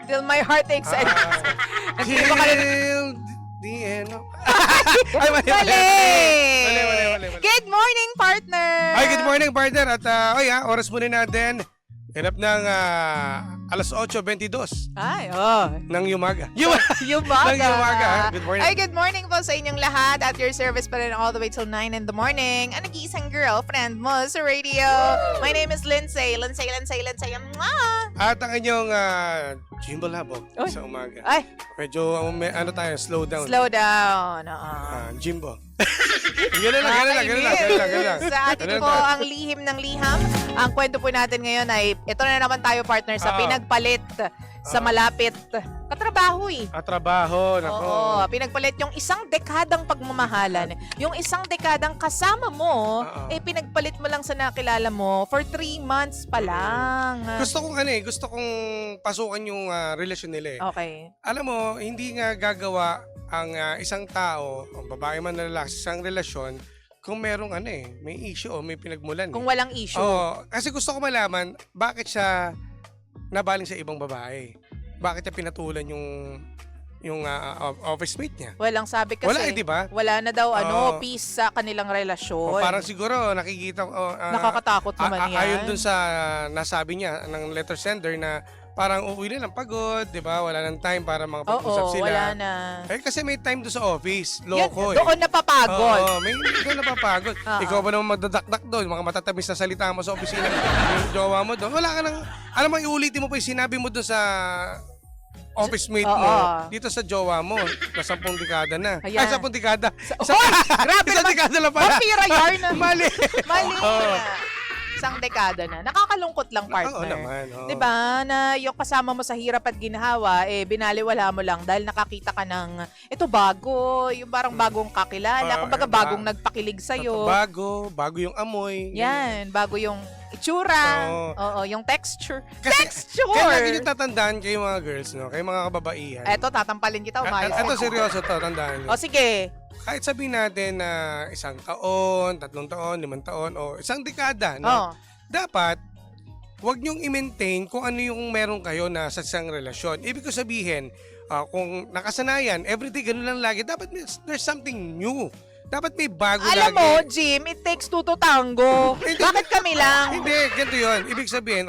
Till my heart aches. Till the end of... Ay, mali. Mali. Good morning, partner! Ay, good morning, partner. At, oras muna natin. Hirap ng alas 8:22 Ay, ng umaga. Yumaga. Ng umaga. Good morning. Ay, good morning po sa inyong lahat. At your service pa rin all the way till 9 in the morning. Ang nag-iisang girlfriend mo sa radio. My name is Lindsay. Lindsay. Mwah! At ang inyong Jimbo Labog sa umaga. Ay, Medyo, slow down. slow down. Jimbo. Ganun lang. Sa atin po ang lihim ng liham. Ang kwento po natin ngayon ay, ito na naman tayo partner sa pinagpalit sa malapit. Katrabaho eh. Trabaho, nako. Oo, pinagpalit yung isang dekadang pagmamahalan. Yung isang dekadang kasama mo, pinagpalit mo lang sa nakilala mo for 3 months pa lang. Gusto kong pasukan yung relasyon nila eh. Okay. Alam mo, hindi nga gagawa ang isang tao, o babae man na lalaki, sa isang relasyon, kung merong may issue o may pinagmulan. Kung walang issue. Kasi gusto ko malaman, bakit siya nabaling sa ibang babae? Bakit niya pinatulan yung office mate niya? Walang sabi kasi. Wala di ba? Wala na daw peace sa kanilang relasyon. Parang siguro nakikita ko nakakatakot naman yan. Ayon dun sa nasabi niya ng letter sender na parang uuwi na lang pagod, di ba? Wala nang time para makapag-usap sila. Wala na. Kasi may time doon sa office. Loko doon napapagod. May doon napapagod. Ikaw ba naman magdadakdak doon? Mga matatamis na salita mo sa opisina. Yung jowa mo doon. Wala ka nang, alam mo, iulitin mo pa yung sinabi mo doon sa office mate mo, dito sa jowa mo, na 10 dekada na. Ayan. Ay, 10 dekada. Grabe Isang dekada lang pala. Vampira yarn. Mali. Isang dekada na. Nakakalungkot lang, partner. Oo naman. Diba? Na yung kasama mo sa hirap at ginhawa, binaliwala mo lang dahil nakakita ka ng, ito bago, yung parang bagong kakilala, kumbaga bagong nagpakilig sa'yo. Bago yung amoy. Yan, bago yung itsura. Oo, yung texture. Texture! Kaya lagi nyo tatandaan kayo mga girls, no? Kayo mga kababaihan. Eto, tatampalin kita, umayos. Eto, seryoso to, tandaan nyo. O, sige. Kahit sabihin natin na 1 taon, 3 taon, 5 taon, o 1 dekada, no? Dapat, huwag nyong i-maintain kung ano yung meron kayo na sa isang relasyon. Ibig ko sabihin, kung nakasanayan, everyday ganun lang lagi, dapat there's something new. Dapat may bago lagi. Alam mo, Jim, it takes 2 to tango. Bakit kami lang? Hindi, ganito yun. Ibig sabihin,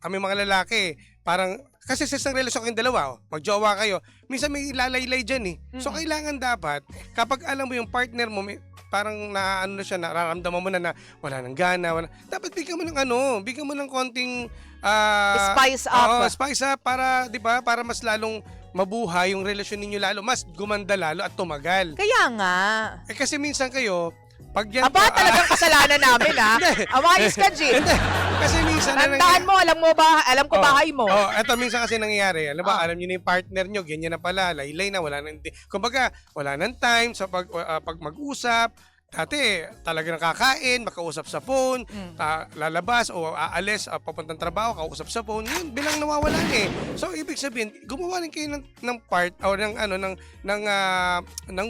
kami mga lalaki, parang, kasi sa isang relasyon kayong dalawa, magjowa kayo, minsan may lalaylay dyan eh. So, kailangan dapat, kapag alam mo yung partner mo, parang nararamdaman mo na wala nang gana, dapat bigyan mo ng konting spice up. Spice up para, di ba, para mas lalong mabuhay yung relasyon ninyo lalo, mas gumanda lalo at tumagal. Kaya nga. Kasi minsan kayo, pag yan... Aba, talagang kasalanan namin, ha? Amayos ka, Jim. Kasi minsan... Tandaan mo, alam ko bahay mo. Eto minsan kasi nangyayari. Alam niyo na yung partner nyo, ganyan na pala, laylay na, kumbaga, wala nang time sa pag mag-usap. Dati, talaga nakakain, makausap sa phone, lalabas o aalis, papuntang trabaho, kausap sa phone, yun, bilang nawawalan eh. So, ibig sabihin, gumawa rin kayo ng part, o ng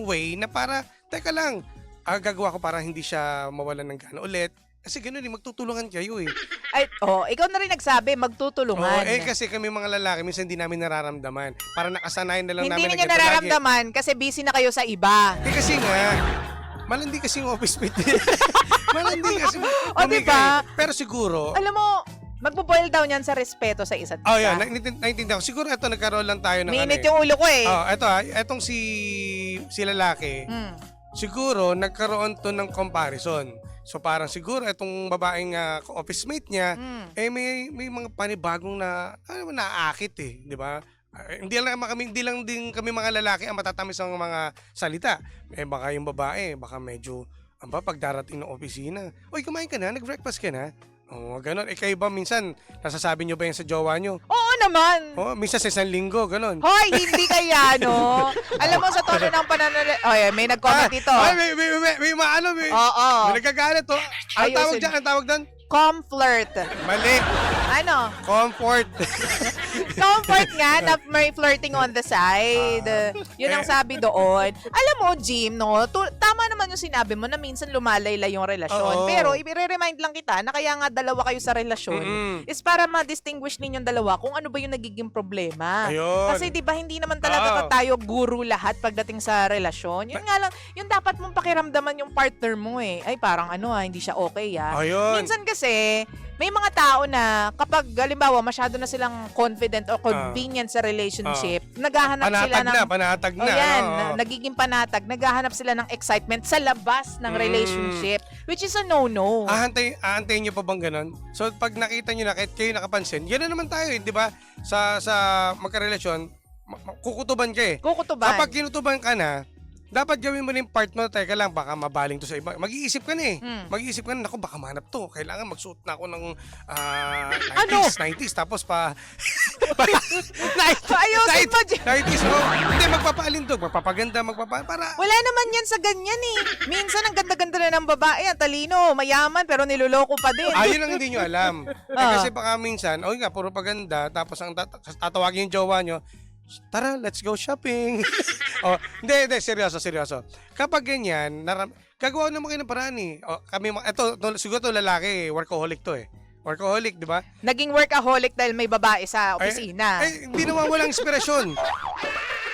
way na para, teka lang, gagawa ko para hindi siya mawalan ng gana ulit. Kasi gano'n magtutulungan kayo eh. Ay, ikaw na rin nagsabi, magtutulungan. Kasi kami mga lalaki, minsan hindi namin nararamdaman. Para nakasanayan na lang namin. Hindi ninyo nararamdaman kasi busy na kayo sa iba. Kasi nga, malandi kasi yung office mate. Malandi kasi. Diba? Pero siguro, alam mo, magbo-boil down yan sa respeto sa isa't isa. yan. Naintindihan ko. Siguro ito, nagkaroon lang tayo ng Minit yung ulo ko eh. Etong si lalaki, siguro nagkaroon to ng comparison. So parang siguro itong babaeng office mate niya, may mga panibagong naakit eh, di ba? Hindi lang din kami mga lalaki ang matatamis ng mga salita. Baka yung babae, baka medyo pag darating ng opisina, "Oy, kumain ka na? Nag-breakfast ka na?" Ganon. Kayo ba minsan, nasasabi nyo ba yan sa jowa nyo? Oo naman. Minsan sa 1 linggo, ganon. Hoy, hindi kaya, no? Alam mo, sa tono ng pananalit... may nag-comment dito. May Oo. May nagkagalit, Ang tawag doon? Comflirt. Mali. Ano? Comfort. Comfort nga na may flirting on the side. Yun ang sabi doon. Alam mo, Jim, no? Tama naman yung sinabi mo na minsan lumalayla yung relasyon. Oo. Pero i-remind lang kita na kaya nga dalawa kayo sa relasyon is para ma-distinguish ninyong dalawa kung ano ba yung nagiging problema. Ayun. Kasi 'di ba hindi naman talaga tayo guru lahat pagdating sa relasyon. Yun nga lang, yung dapat mong pakiramdaman yung partner mo eh. Ay parang hindi siya okay Ayun. Minsan kasi may mga tao na kapag halimbawa masyado na silang confident o convenient sa relationship, naghahanap sila ng panatag na. O yan, Oo. nagiging panatag, naghahanap sila ng excitement sa labas ng relationship, which is a no-no. Aantayin nyo pa bang ganun? So, pag nakita nyo na, kahit kayo nakapansin, yan na naman tayo, di ba? Sa magkarelasyon, kukutuban ka eh. Kukutuban. Kapag kinutuban ka na, dapat gawin mo na yung part mo, teka lang, baka mabaling to sa iba. Mag-iisip ka na eh. Mag-iisip ka na, naku, baka manap to. Kailangan magsuot na ako ng 90s, tapos Ayusin mo, Jim. 90s, hindi, magpapaalindog, magpapaganda, para... Wala naman yan sa ganyan eh. Minsan ang ganda-ganda na ng babae, ang talino, mayaman, pero niloloko pa din. Ayun ang hindi nyo alam. Kasi baka minsan, nga, puro paganda, tapos ang tatawagin yung jowa nyo, tara, let's go shopping. Hindi, seryoso. Kapag ganyan, gagawa naman kayo ng paraan eh. Siguro to lalaki, workaholic to eh. Workaholic, di ba? Naging workaholic dahil may babae sa opisina. Hindi naman walang inspirasyon.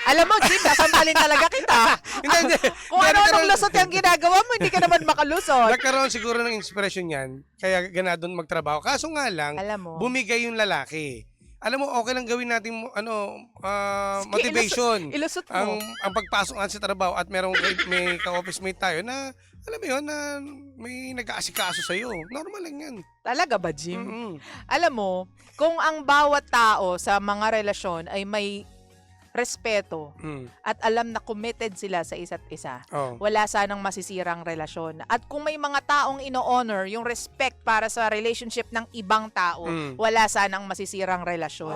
Alam mo, Jim, nasampalin talaga kita. Hindi. Kung ano-anong lusot yung ginagawa mo, hindi ka naman makalusot. Nagkaroon siguro ng inspirasyon yan, kaya ganadon magtrabaho. Kaso nga lang, bumigay yung lalaki. Alam mo, okay lang gawin natin motivation. Ilusot mo. Ang pagpasok natin sa trabaho at may ka-office mate tayo na, alam mo yun, na may nag-aasikaso sa'yo. Normal lang yan. Talaga ba, Jim? Alam mo, kung ang bawat tao sa mga relasyon ay may respeto at alam na committed sila sa isa't isa, wala sanang masisirang relasyon. At kung may mga taong ino-honor yung respect para sa relationship ng ibang tao, wala sanang masisirang relasyon.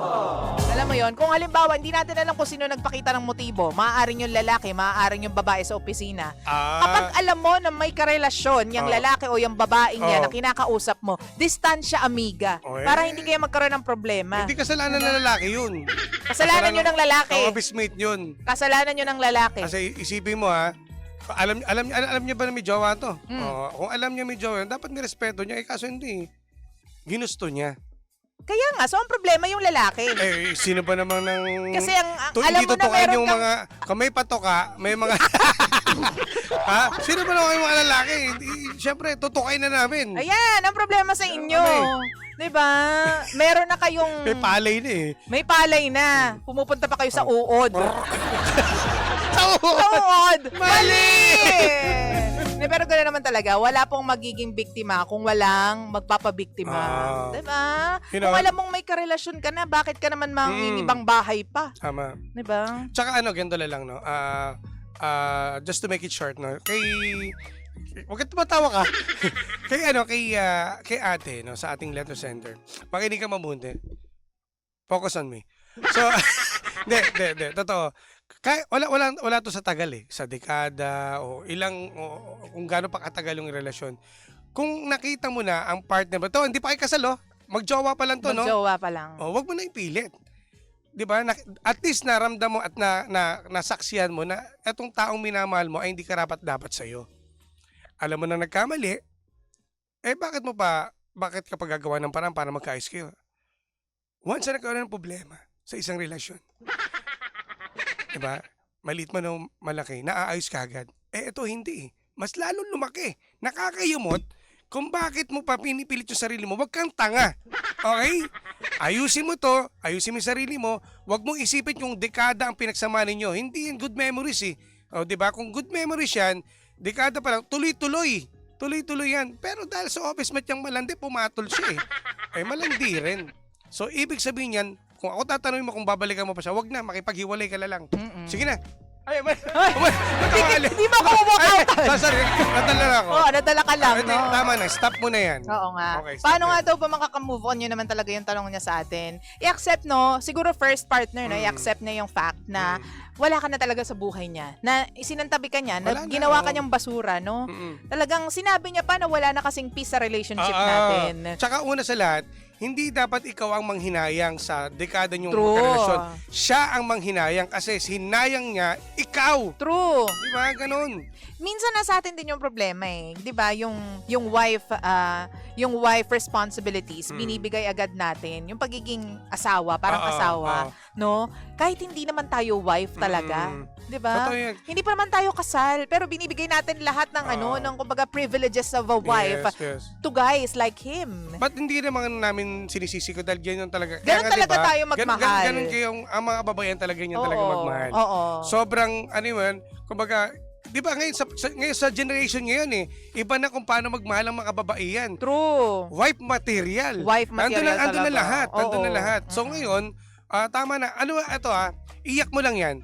Alam mo yon, kung halimbawa hindi natin alam kung sino nagpakita ng motibo, maaaring yung lalaki, maaaring yung babae sa opisina. Kapag alam mo na may karelasyon yung lalaki o yung babaeng yan na kinakausap mo, distansya amiga, para hindi kayo magkaroon ng problema. Hindi kasalanan ng lalaki yun. Kasalanan yun ng lalaki. Office mate yun. Kasalanan yun ng lalaki. Kasi isipin mo alam niya ba na may jowa to? Kung alam niya may jowa, dapat nirespeto niya. Kaso hindi. Ginusto niya. Kaya nga, so ang problema yung lalaki. Sino ba namang kasi alam hindi mo na meron yung mga, kung may patoka, may mga... Sino ba naman yung mga lalaki? Siyempre, tutukay na namin. Ayan, ang problema sa inyo. Diba? Meron na kayong... May palay na eh. May palay na. Pumupunta pa kayo sa uod. Sa uod! Mali! Pero gano'n naman talaga, wala pong magiging biktima kung walang magpapabiktima. Diba? Kung alam mong may karelasyon ka na, bakit ka naman mangingibang bahay pa? Tama. Diba? Tsaka ganito lang, no? Just to make it short, no? Huwag ka tumatawa ka. kay ate, no? Sa ating letter sender. Makinig ka mabuti. Focus on me. So, hindi. Totoo. Wala to sa tagal eh. Sa dekada o kung gaano pa katagal yung relasyon. Kung nakita mo na ang partner mo, hindi pa kayo kasal, magjowa pa lang to, no? Magjowa pa lang. Wag mo na ipilit. 'Di ba? At least naramdam mo at nasaksihan mo na etong taong minamahal mo ay hindi karapat-dapat sa iyo. Alam mo na nagkamali, bakit ka pa gagawa ng parang para magkaayos kayo? Once na nagkaroon ng problema sa isang relasyon, diba? Maliit man o malaki, naaayos ka agad. Ito hindi. Mas lalong lumaki. Nakakayumot kung bakit mo pa pinipilit yung sarili mo. Huwag kang tanga. Okay? Ayusin mo to. Ayusin mo yung sarili mo. Huwag mong isipin yung dekada ang pinagsama ninyo. Hindi yan good memories eh. Diba? Kung good memories yan, dekada pa lang, tuloy-tuloy. Tuloy-tuloy yan. Pero dahil sa office mate yung malandi, pumatol siya eh. Malandi rin. So, ibig sabihin yan, kung ako tatanungin mo kung babalikan mo pa siya, wag na, makipaghiwalay ka na lang. Sige na. Hindi ba ako walk out? Sorry, nadala na ako. Nadala ka lang, no? Tama na, stop mo na yan. Oo nga. Okay, paano nga daw pa makaka-move on? Yun naman talaga yung tanong niya sa atin. I-accept, no? Siguro first partner, no? I-accept niya yung fact na wala ka na talaga sa buhay niya. Na isinantabi ka niya, na ginawa ka niyang basura, no? Talagang sinabi niya pa na wala na kasing peace sa relationship natin. Tsaka una sa lahat, hindi dapat ikaw ang manghinayang sa dekada niyong True. magkarelasyon. Siya ang manghinayang kasi hinayang niya ikaw. True. Di ba? Ganun. Minsan nasa atin din yung problema eh. 'Di ba? Yung wife responsibilities binibigay agad natin. Yung pagiging asawa, parang asawa, no? Kahit hindi naman tayo wife talaga. 'Di ba? Totoo yan. Hindi pa naman tayo kasal, pero binibigay natin lahat ng ng kumbaga privileges of a wife to guys like him. Ba't hindi naman namin sinisisi ko dahil ganyan talaga. Ganun Kaya nga, talaga diba, tayo magmahal. Ganun kayong, ang mga babayan talaga ganyan talaga magmahal. Oo. Sobrang, ano yun, kumbaga, di ba ngayon sa generation ngayon iba na kung paano magmahal ang mga kababaihan. True. Wife material. Wife material Andun na talaga. lahat. Andun na Oo. lahat. So ngayon, tama na. Ano, ito iyak mo lang yan.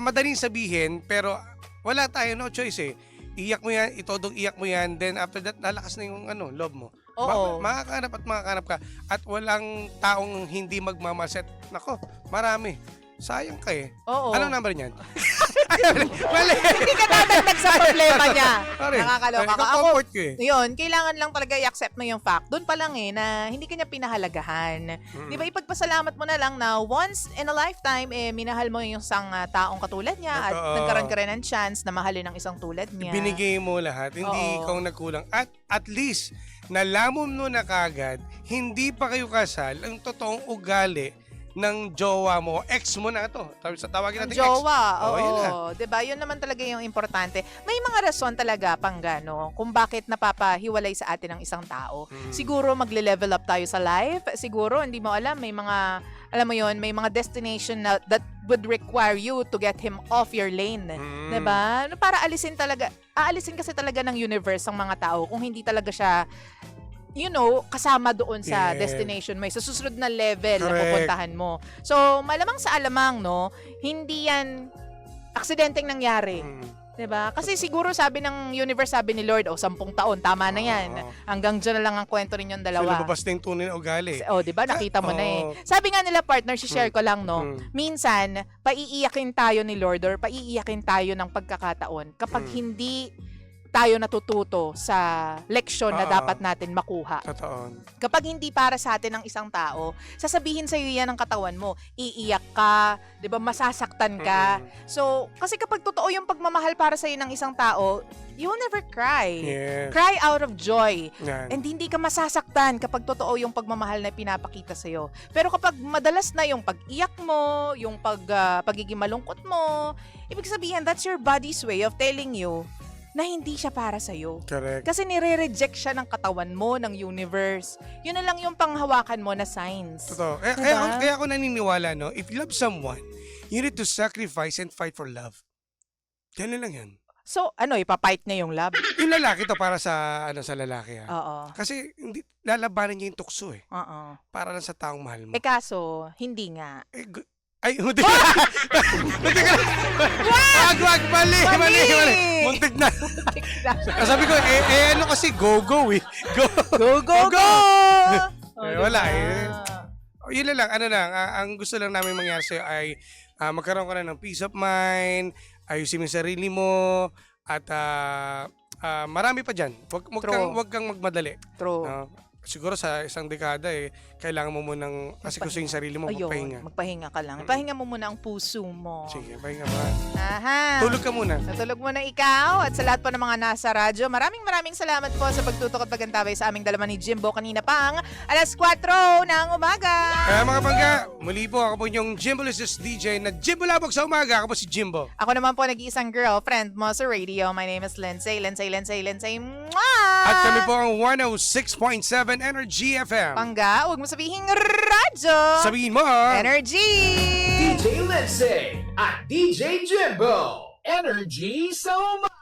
Madaling sabihin, pero wala tayo, no choice eh. Iyak mo yan, itodong iyak mo yan, then after that, lalakas na yung love mo. Oo. Makakahanap ka. At walang taong hindi magmamaset. Nako, marami. Sayang ka eh. Oo. Anong number niyan? Mali. Hindi ka dadagdag sa problema niya. Sorry. Nakakaloka ka. Ako, Comfort ko eh. yun, kailangan lang talaga i-accept mo yung fact. Doon pa lang na hindi ka niya pinahalagahan. Di ba, ipagpasalamat mo na lang na once in a lifetime, minahal mo yung isang taong katulad niya at Totoo. nagkaroon ka rin ng chance na mahalin ng isang tulad niya. Binigay mo lahat. Hindi Oo. ikaw nagkulang. At least, nalaman mo na kagad, hindi pa kayo kasal, ang totoong ugali ng jowa mo, ex mo na ito. Tawagin natin ex. Jowa, Yun na. oo. Diba? Yun naman talaga yung importante. May mga rason talaga, Panggano, kung bakit napapahiwalay sa atin ang isang tao. Siguro magle-level up tayo sa life. Siguro, hindi mo alam, may mga, alam mo yun, may mga destination na, that would require you to get him off your lane. Diba? Para aalisin kasi talaga ng universe ang mga tao kung hindi talaga siya kasama doon sa destination mo, sa susunod na level na pupuntahan mo. So, malamang sa alamang, hindi yan aksidenteng nangyari. 'Di ba? Kasi siguro sabi ng universe, sabi ni Lord, 10 taon, tama na yan. Hanggang dyan na lang ang kwento ninyong So, dalawa. lumabas na yung tunay na ugali. 'Di ba? Nakita mo na eh. Sabi nga nila, partner, share ko lang, minsan, paiiyakin tayo ni Lord or paiiyakin tayo ng pagkakataon kapag hindi tayo natututo sa leksyon na dapat natin makuha. Totoo. Kapag hindi para sa atin ang isang tao, sasabihin sa iyo yan ng katawan mo, iiyak ka, 'di ba, masasaktan ka. So, kasi kapag totoo yung pagmamahal para sa iyo ng isang tao, you will never cry. Yes. Cry out of joy. Yan. And hindi ka masasaktan kapag totoo yung pagmamahal na pinapakita sa iyo. Pero kapag madalas na yung pag-iyak mo, yung pagiging malungkot mo, ibig sabihin that's your body's way of telling you na hindi siya para sa'yo. Correct. Kasi nire-reject siya ng katawan mo, ng universe. Yun na lang yung panghawakan mo na signs. Totoo. Diba? Kaya ako naniniwala, if you love someone, you need to sacrifice and fight for love. Yan lang yan. So, ipapight niya yung love? Yung lalaki to para sa lalaki. Oo. Kasi hindi lalabanan niya yung tukso eh. Oo. Para lang sa taong mahal mo. Kaso, hindi nga. Muntik ka. Wag, mali. Muntik na. Sabi ko, kasi go eh. Go! Wala eh. Yun lang, ang gusto lang namin mangyari sa'yo ay magkaroon ka na ng peace of mind, ayusin mo yung sarili mo, at marami pa dyan. Wag kang magmadali. True. Siguro sa isang dekada kailangan mo munang asikusin yung sarili mo, magpahinga ka lang. Pahinga mo muna ang puso mo. Sige, pahinga ba? Aha. Tulog ka muna. Natulog muna ikaw at sa lahat po ng mga nasa radyo. Maraming salamat po sa pagtutok at pagantabay sa aming dalaman ni Jimbo kanina pang 4:00 ng umaga. Kaya mga bangga, muli po ako po yung Jimbo Licious DJ na Jimbo Labog sa umaga. Ako po si Jimbo. Ako naman po nag-iisang girlfriend mo sa radio. My name is Lindsay. Mwah! At kami po ang 106.7 Energy FM. Pangga, huwag mo sabihin radyo. Sabihin mo, Energy! DJ Lindsay at DJ Jimbo. Energy sa umaga.